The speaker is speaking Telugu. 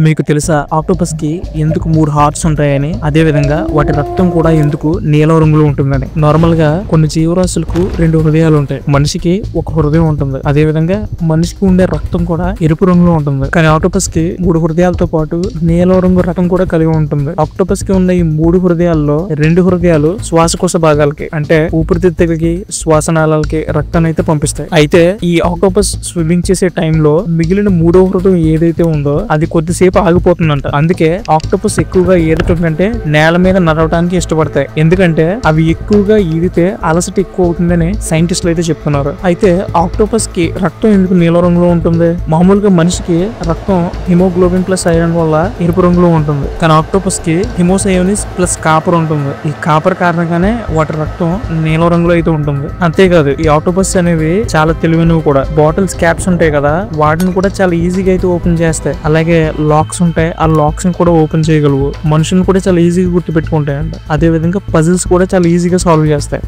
మీకు తెలుసా ఆక్టోపస్ కి ఎందుకు 3 హార్ట్స్ ఉంటాయని, అదే విధంగా వాటి రక్తం కూడా ఎందుకు నీలం రంగులో ఉంటుందని. నార్మల్ గా కొన్ని జీవరాశులకు 2 హృదయాలు ఉంటాయి, మనిషికి ఒక హృదయం ఉంటుంది. అదే విధంగా మనిషికి ఉండే రక్తం కూడా ఎరుపు రంగులో ఉంటుంది. కానీ ఆక్టోపస్ కి 3 హృదయాలతో పాటు నీలం రంగు రక్తం కూడా కలిగి ఉంటుంది. ఆక్టోపస్ కి ఉన్న ఈ 3 హృదయాల్లో 2 హృదయాలు శ్వాసకోశ భాగాలకి అంటే ఊపిరితిత్తులకి, శ్వాసనాళాలకి రక్తాన్ని అయితే పంపిస్తాయి. అయితే ఈ ఆక్టోపస్ స్విమ్మింగ్ చేసే టైంలో మిగిలిన 3వ హృదయం ఏదైతే ఉందో అది కొద్దిసేపు ఆగిపోతుందంట. అందుకే ఆక్టోపస్ ఎక్కువగా ఈదటంటే నేల మీద నడవడానికి ఇష్టపడతాయి. ఎందుకంటే అవి ఎక్కువగా ఈదితే అలసట ఎక్కువ అవుతుందని సైంటిస్టులు అయితే చెప్తున్నారు. అయితే ఆక్టోపస్ కి రక్తం ఎందుకు నీలం రంగులో ఉంటుంది? మామూలుగా మనిషికి రక్తం హిమోగ్లోబిన్ ప్లస్ ఐరన్ వల్ల ఎరుపు రంగులో ఉంటుంది. కానీ ఆక్టోపస్ కి హిమోసయోనిస్ ప్లస్ కాపర్ ఉంటుంది. ఈ కాపర్ కారణంగానే వాటి రక్తం నీలం రంగులో అయితే ఉంటుంది. అంతేకాదు ఈ ఆక్టోపస్ అనేవి చాలా తెలివైనవి కూడా. బాటిల్స్ క్యాప్స్ ఉంటాయి కదా, వాటిని కూడా చాలా ఈజీగా అయితే ఓపెన్ చేస్తాయి. అలాగే లాక్స్ ఉంటాయి, ఆ లాక్స్ ని కూడా ఓపెన్ చేయగలవు. మనుషులను కూడా చాలా ఈజీగా గుర్తు పెట్టుకుంటాయంట. అదే విధంగా పజిల్స్ కూడా చాలా ఈజీగా సాల్వ్ చేస్తాయి.